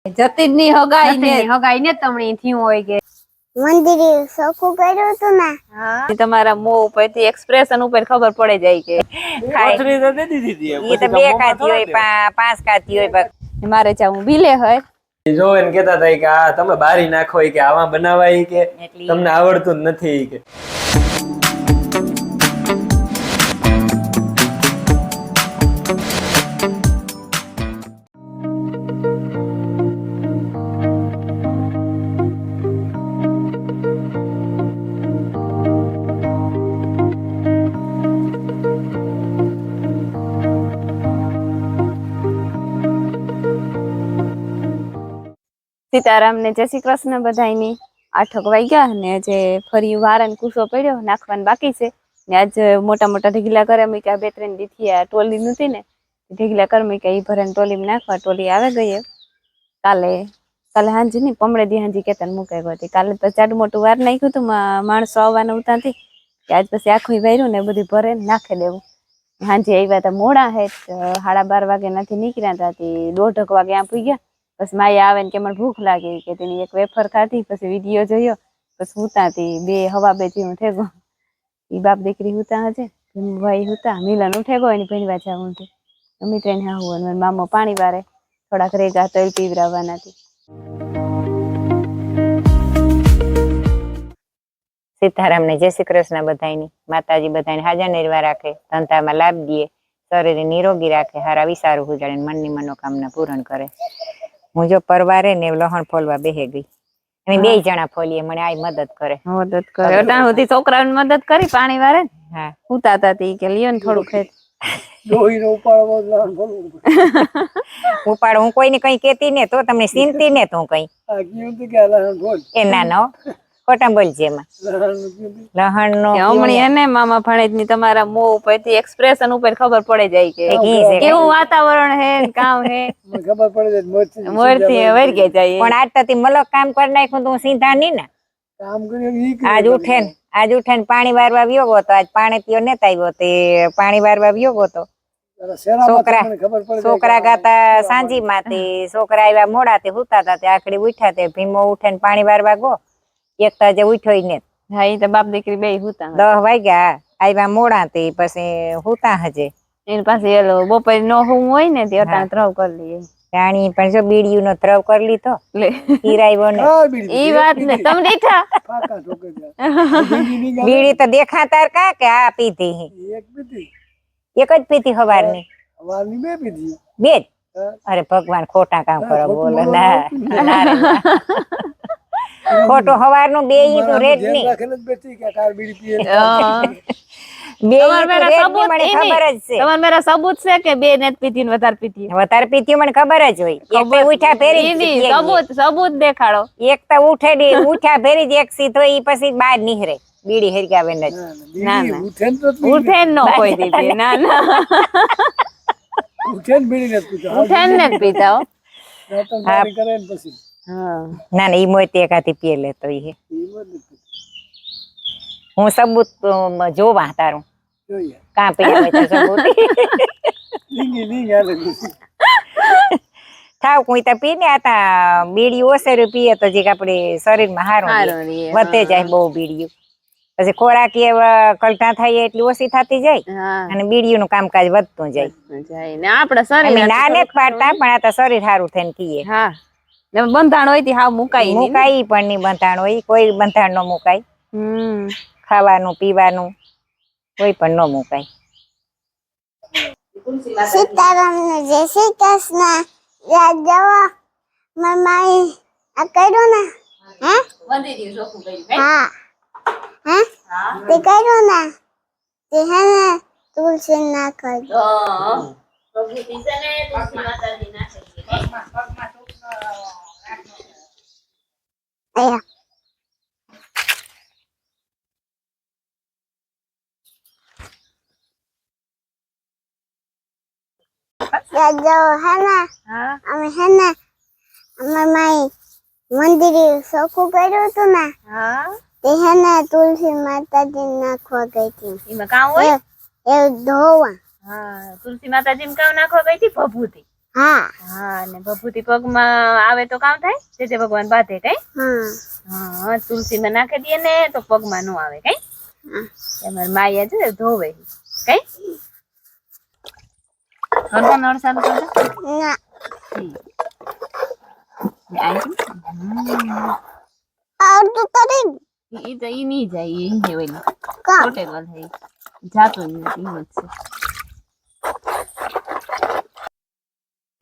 જતીનની હગાઈ ને તમને થયું હોય કે મંદિરે સોખું કર્યું હતું ને તમારા મોં ઉપરથી એક્સપ્રેશન ઉપર ખબર પડી જાય કે કોથળી તો દે દીધી ઈ તો બે ખાતી હોય પાંચ ખાતી હોય મારે જાવું ભીલે હોય જો એને કહેતા હતા કે આ તમે બારી નાખો કે આવા બનાવાય કે તમને આવડતું જ નથી કે સીતારામ ને જય શ્રી કૃષ્ણ બધાયની 8 વાગ્યા ને જે ફરી વારન કુસો પડ્યો નાખવાનું બાકી છે ને આજ મોટા મોટા ઢગલા કરે મે કે 2-3 દીથી આ ટોલી નતી ને ઢગલા કર મે કે ઈ ભરન ટોલી માં નાખવા ટોલી આવે ગઈ કાલે હાંજી ની પમડે દી હાંજી કેતન મુકાઈ ગઈ કાલે તો ચાડ મોટું વાર નાખ્યું તો માણસો આવવાનું ઉતાથી કે આજ પછી આખું વાયરું ને બધું ભરે નાખી દેવું હાંજી આવ્યા તો મોડા હે 12:30 વાગે નથી નીકળ્યા હતા 1:30 વાગે આ પૂઈ ગયા बस माया आवे ने के मन भूख लागी के तेनी एक वेफर खाधी પછી વિડિયો જોયો પછી હુતાતી 2 હવા 2 થી ઉઠે ગો ઈ બાપ દીકરી હુતા હજે ભાઈ હુતા મિલન ઉઠે ગો એની ભણવા જાવું છે અમી ટ્રેન હા હું અને મામો પાણી વારે થોડા રેગા તળ પીવરાવાના હતી સીતારામ ને જય શ્રી કૃષ્ણ બધાયની માતાજી બધાને હાજર નિર્વા રાખે ધંધામાં લાભ દે શરીર નિરોગી રાખે હારા વિચારો હુજાડે મનની મનોકામના પૂર્ણ કરે હું જો પરવારે ને લહણ ફોલવા બેહે ગઈ અમે બે જણા ફોલીએ મને આઈ મદદ કરે અટાણ સુધી છોકરાઓને મદદ કરી પાણી વારે હા ઉતાતા તી કે લ્યો ને થોડું ખેત ડોહીનો ઉપાડવો લહણ ફોલવું ઉપાડ હું કોઈને કઈ કેતી ને તો તમને ચિંતી ને તું કઈ આ કીધું તું કે લહણ ફોલ એ ના નો ખોટા બોલજે એમાં લહણ નો હમણી એને મામા ભણેજ ની તમારા મોં ઉપરથી એક્સપ્રેશન ઉપર ખબર પડી જાય કે કેવું વાતાવરણ હે કામ હે ખબર પડી જાય મોરથી વર્ગે જાય પણ આજ તો મલક કામ કરી નાખ્યું તો સીધા ની ને કામ કરી આજ ઉઠે ને પાણી વારવા વ્યો ગયો તો આજ પાણી પીઓ નેતા આવ્યો તે પાણી વારવા વ્યો ગયો તો છોકરા ગાતા સાંજી માંથી છોકરા આવ્યા મોડા તે હુતા હતા તે આખડી ઉઠ્યા તે ભીમો ઉઠે ને પાણી વારવા ગો એક તો જે ઉઠ્યો ને હા ઈ તો બાપ દીકરી બે હુતા 10 વાગ્યા આવ્યા મોડા તે પછી હુતા હજે એની પાસે એલો બપોર નો હું હોય ને તે અટાણ ત્રવ કરી લઈએ રાણી પણ જો બીડીયું નો ત્રવ કરી લીધો લે હીરાયો ને ઈ વાત ને તમ દીઠા બીડી તો દેખાતા કા કે આ પીધી એક જ પીધી હવારની બે પીધી બે અરે ભગવાન ખોટા કામ કરો બોલો ના ખોટો હવારનું બે ઈ તો રેડ ની તમાર મેરા સબૂત છે કે બે ને પીધી ને વધારે પીધી મને ખબર જ હોય એક તો ઉઠ્યા ફેરી સબૂત દેખાડો એક તો ઉઠ્યા ફેરી જ એક સીધો ઈ પછી બહાર નીકળે બીડી હેરગાવે ને ના ઉઠે ન કોઈ દી ના ઉઠે ને પીતા ના ઈ મોતી એકાથી પીએ લેતો ઈ હું સબૂત જોવા તારું કાં પીએ તો સબૂત થાવ કોઈ તો પી ને આતા બીડી ઓસેર પીએ તો જે આપડે શરીર માં હારું વધે જાય બહુ બીડીયું પછી ખોરાક એવા કલટા થાય એટલી ઓછી થતી જાય અને બીડીયું નું કામકાજ વધતું જાય ને આપડે શરીર ના ને પાડતા પણ આ તો શરીર સારું થઈને પીએ હા બંધાણ હોય હાવ મુકાઈ પણ નહીં બંધાણ હોય કોઈ બંધાણ નો મુકાય ખાવાનું પીવાનું કોઈ પણ ન મુકાય સીતારામ ને જય શ્રી કૃષ્ણ રાજા મમ્મી આ કર્યું ને હે વંદી જોખું ગઈ હા હે તે કર્યું ને તે હે ને તુલસી ના ખાય પ્રભુ તીસને તુલસી માતાજી ના આયા રાજા હે ને અમે હે ને મમ્મી મંદિરે સોખું કર્યું હતું ને તે હે ને તુલસી માતાજી નાખવા ગઈ હતી એમાં કામ હોય એ ધોવા તુલસી માતાજી કામ નાખવા ગઈ હતી ભભૂતિ હા હા ને ભભૂતિ પગમાં આવે તો કામ થાય તે ભગવાન બાંધે કઈ હા હા તુલસી માં નાખી દઈએ ને તો પગમાં નો આવે કઈ તમારી માયા છે ધોવે કઈ કરતા નળ ચાલુ કરતા ના આવતું કરી ઈ તો ઈ નહીં જાય ઈ હેવેલી કામ પોટેકલ હે જાતો નથી ઈ જ છે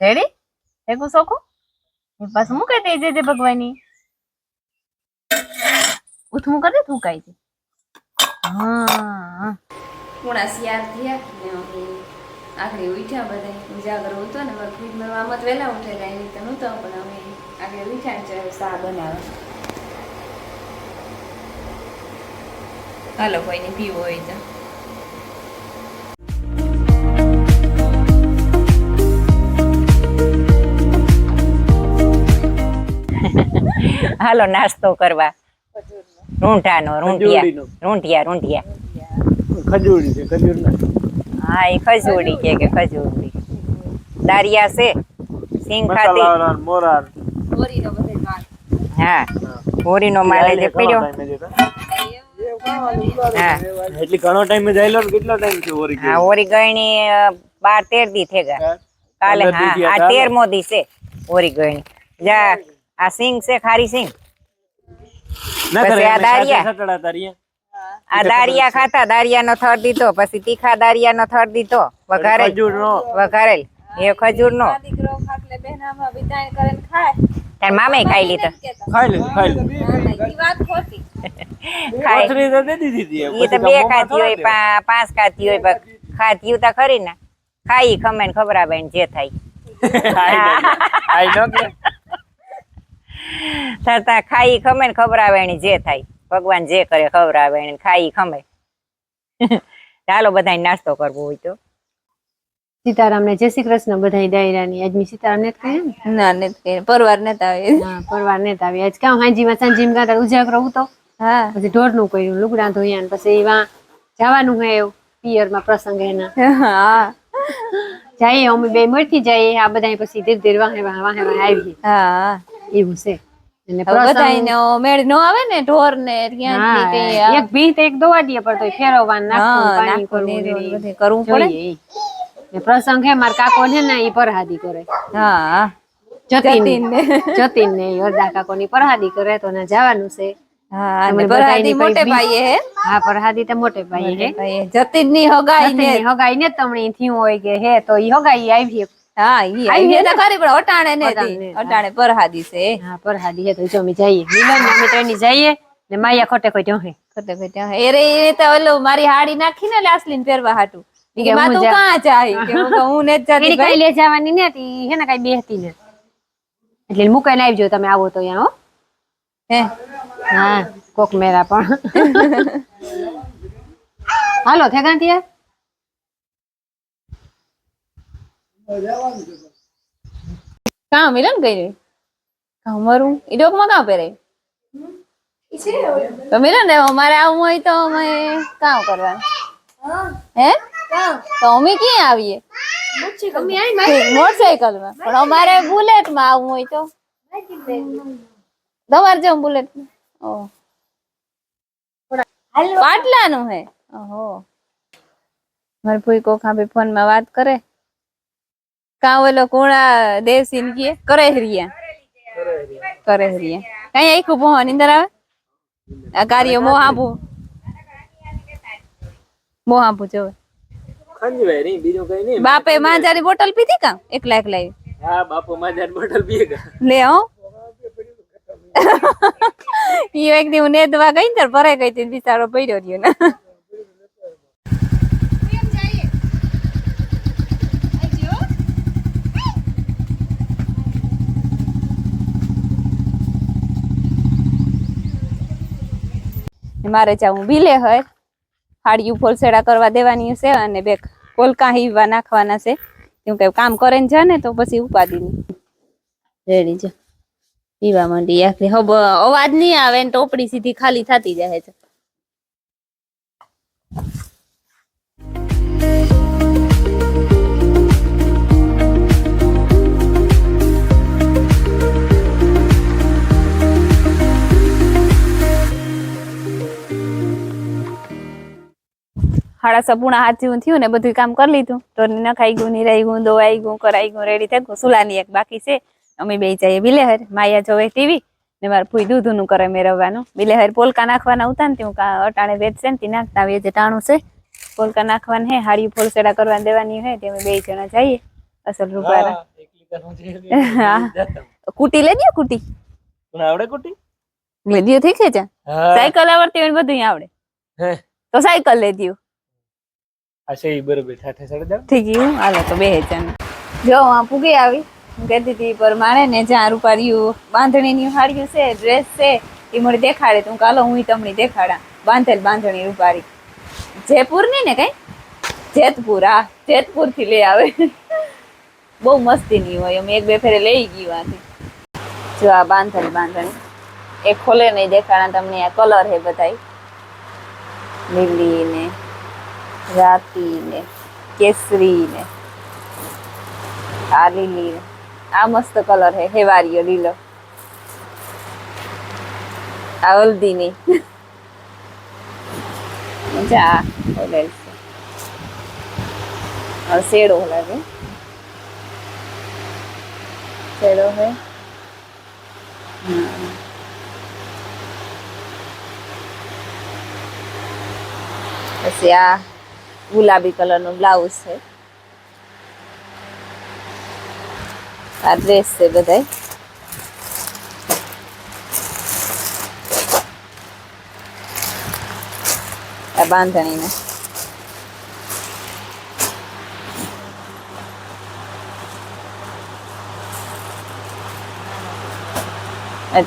રેડી એકુ સોકો એ પાછું મૂકી દે જે ભગવાનની ઉઠવું કરે તું કાઈ છે હા પૂણા શિયાર થયા ને અમે આખરે ઉઠ્યા બધા ઉજાગર હતો ને મારા ફ્રીજમાં આમ જ વહેલા ઉઠેલા એની તો નહોતો પણ અમે આખરે ઉઠ્યા ને ચા બનાવે હાલો કોઈને પીવો હોય તો હાલો નાસ્તો કરવા રૂંઠાનો રૂંઠિયા ખજૂરી છે ખજૂર ના હા એ ખજૂરી કે ખજૂરી દારિયા છે સિંગ ખાતી મોરાર ઓરીનો બધે માલ હા ઓરીનો માલ જે પડ્યો હા એટલે ઘણો ટાઈમ જાયલો ને કેટલો ટાઈમ છે ઓરી હા ઓરી ગયણી 12-13 દી થઈ ગયા કાલે હા આ 13મો દી છે ઓરી ગયણી જા આ સિંગ છે ખારી સિંગ પછી આ દારિયા ખાતા દારિયાનો થર દીધો પછી તીખા દારિયાનો થર દીધો વઘારેલ એ ખજૂર નો દીકરો ખાટલે બેનામાં વિતાણ કરીને ખાય તાર મામે ખાઈ લીધો ખાઈ લે ઈ વાત ખોટી ખાય કોથળી તો દે દીધી હતી ઈ તો બે ખાતી હોય પાંચ ખાતી હોય ખાતી તો ખરી ને ખાઈ ખમે ને ખબરાવે ને જે થાય આઈ નો કે થતા ખાઈ ખમે ને ખબરાવે ને જે થાય ભગવાન જે કરે ખવરાવે ને ખાઈ ખમે ચાલો બધાય નાસ્તો કરવો હોય તો સીતારામ ને જય શ્રી કૃષ્ણ બધાય ડાયરાની આજ મી સીતારામ ને કહે ને ના ને પરવાર નેતા આવે હા પરવાર ને આવી આજ કામ હાંજીમાં સાંજીમ ગાતા ઉજાગરો ઉતો હા પછી ઢોરનું કર્યું લુગડા ધોયા ને પછી વા જવાનું હે પિયરમાં પ્રસંગ એના હા જઈએ અમે બે મળતી જઈએ આ બધા પછી ધીરે ધીરે વાહે આવીએ હા એવું છે અને બધાયને મેળ નો આવે ને ઢોર ને ત્યાંથી હા એક ભી તો એક દોવા દે પડતો ફેરવવાનું નાખવું પાણી કરવું બધે કરવું પડે જોઈએ ને પ્રસંગ હે માર કાકો છે ને ઈ પરહાદી કરે હા જતીન ને અરદા કાકો ની પરહાદી કરે તો ને જવાનું છે હા અને પરહાદી મોટે પાયે હે હા પરહાદી તો મોટે પાયે હે જતીન ની હગાઈ ને હગાઈ ને તમણી થયું હોય કે હે તો ઈ હગાઈ આવી હા ઈ આવી તો ખરી પણ અટાણે ને અટાણે પરહાદી છે હા પરહાદી હે તો જો અમે જઈએ મિલન અમે ત્રણની જઈએ ને માયા ખોટે કોઈ ઢોહે ખોટે ખોટે એ રે એ તો ઓલો મારી હાડી નાખી ને લાસલીન પહેરવા હાટુ કે માં તું કાં જાય કે હું ને જ એની કઈ લે જવાની ને તી હે ને કઈ બેહતી ને એટલે મુકાઈને આવજો તમે આવો તો અહીંયા હો હે હા કોક મેરા પણ હાલો થેગાંતીએ કાં મિલન ગઈ કાં મરું ઈ ડોકમાં કાં પહેરે તો મિલન ને અમારે આવું હોય તો અમે કામ કરવાનું હે તો અમે ક્યાં આવીએ મોટરસાયકલ માં પણ અમારે બુલેટ માં આવવું હોય તો તમારે જેવું બુલેટ પાટલાનું હે ઓહો મારે ફૂઈ કોખા ભી ફોન માં વાત કરે કાં ઓલો કોણા દેવસિંહ કે કરે હરિયા કઈ આખું પોહ નીંદર આવે આ કાર્ય મોહાબુ જોવે ખંજવાય નહીં બીજું કઈ નહીં બાપે માંજારી બોટલ પીધી કા એકલા હા બાપુ માજાર બોટલ પીએ લે હો ઈ એક દી હું નેદવા ગઈ ને ભરાઈ ગઈ હતી બિચારો પડ્યો રહ્યો ને મારે જાવું બિલે હોય હાડિયું ફોલસેડા કરવા દેવાની છે અને બે કોલકા હીવા નાખવાના છે કેમ કે કામ કરે ને જાને તો પછી ઉપાદી ની રેડી છે પીવા માંડી આખરી હબ અવાજ નહીં આવે ને ટોપડી સીધી ખાલી થતી જાય છે 6:30 જેવું થયું ને બધું કામ કરી લીધું. તો નખાઈ ગયું, નિરાઈ ગયું, દોવાઈ ગયું, કરાઈ ગયું, રેડી થઈ ગયું. સુલાની એક બાકી છે. અમે બે જઈએ બિલેહર. માયા જોવે ટીવી ને મારે ફૂઈ દૂધનું કરે મેળવવાનું. બિલેહર પોલકા નાખવાના ઉતા ને હું અટાણે વેચ છે ને તે નાખતા આવીએ. જે ટાણું છે પોલકા નાખવાના હે, હાડી ફોલસેડા કરવા દેવાની હે. તે અમે 2 જણા જઈએ. અસલ રૂપારા કુટી લઈ દો. કુટી આવડે કુટી લઈ દો. ઠીક છે. સાયકલ આવડતી હોય ને બધું આવડે તો સાયકલ લઈ દો. બરોબર ઠીક એવું હાલો તો 2 જણ જો પૂગી આવી. હું કહેતી હતી પ્રમાણે ને જ્યાં રૂપારિયું બાંધણીની હાડિયું છે, ડ્રેસ છે એ મને દેખાડે. તો હું કાલો હું તમને દેખાડા બાંધેલ બાંધણી રૂપારી. જયપુર ની ને કઈ જેતપુર. હા, જેતપુર થી લઈ આવે. બહુ મસ્તી ની હોય. અમે 1-2 ફેરે લઈ ગયું આથી. જો આ બાંધેલ બાંધણી એ ખોલે નહીં દેખાડા તમને. આ કલર હે બધા લીલી ને રાતી ને કેસરી ને આ લીલી ને આ મસ્ત કલર હે. હેવારીયો લીલો. આ હલ્દી ની જા ઓલેલ છે. और શેડો લાગે. શેડો હે. પછી આ ગુલાબી કલર નું બ્લાઉઝ છે. આ ડ્રેસ છે બધાય. આ બાંધણી ને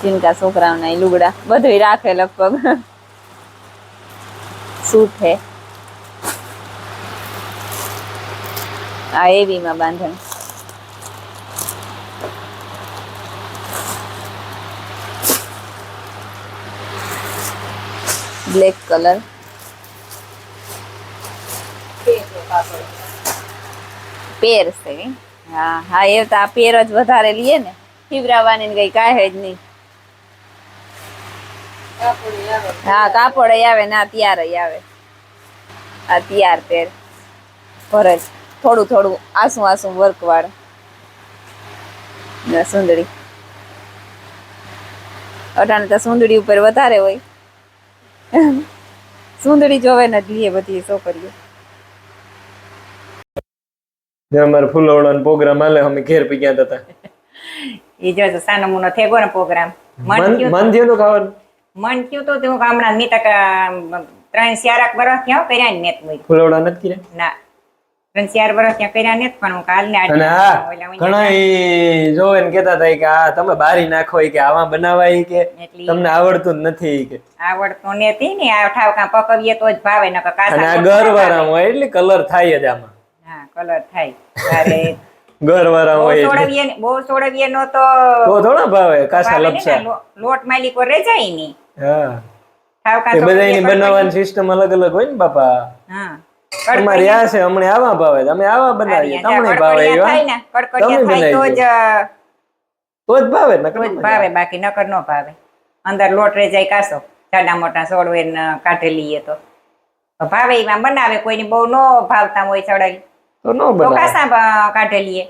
ચિંકા છોકરાઓના લુગડા બધું રાખે લગભગ. સૂટ હે. આ એવી માં બાંધણી. Black colour. પેર છે. હા હા એ તો આ પેર જ વધારે લઈએ ને. ફીવરાવાની ને કઈ કાંઈ જ નહીં. હા કાપડ આવે ના તૈયાર આવે. આ તૈયાર પેર ભરજ થોડું થોડું આસું આસું વર્ક વાળું. સુંદડી અટાણે તો સુંદડી ઉપર વધારે હોય. સુંદડી જોવે ને લઈએ બધી છોકરીઓ. અમારે ફૂલવડાનો પ્રોગ્રામ હાલે. અમે ઘેર પી ગયા હતા. એ જો સાનો મુનો થેગો ને પ્રોગ્રામ. મન થયું તો ખાવાનું. મન થયું તો હું હમણાં મી તક 3-4 વર્ષ ત્યાં કર્યા ને નેત મુઈ. ફૂલવડા નથી કર્યા ના 3-4 વર્ષ ત્યાં કર્યા ને પણ હું કાલ ને અને હા ઘણા ઈ જોવે ને કેતા હતા કે આ તમે બારી નાખો કે આવા બનાવાય કે તમને આવડતું જ નથી કે. આવડતું નથી ને આ ઠાવકા પકવીએ તો જ ભાવે નકર કાસા. અને આ ગરવાળા હોય એટલે કલર થાય જ આમાં. હા કલર થાય. અરે ગરવાળા હોય બહુ સોડવીએ નો તો થોડા ભાવે કાસા લપસા. લોટ માલી કો રે જાય ની. હા ઠાવકા એ બધાની બનાવવાની સિસ્ટમ અલગ અલગ હોય ને બાપા. હા અમારે આ છે હમણે આવા ભાવે અમે આવા બનાવીએ. તમને ભાવે એવા કડકડિયા થાય તો જ ભાવે તો જ ભાવે બાકી નકર નો ભાવે. અંદર લોટ રે જાય કાસો જાડા મોટા સોડવે ને કાઢી લઈએ તો ભાવે એમાં બનાવે. કોઈને બહુ નો ભાવતા હોય ચડાઈ તો નો તો બનાવે. કાસા કાઢી લઈએ.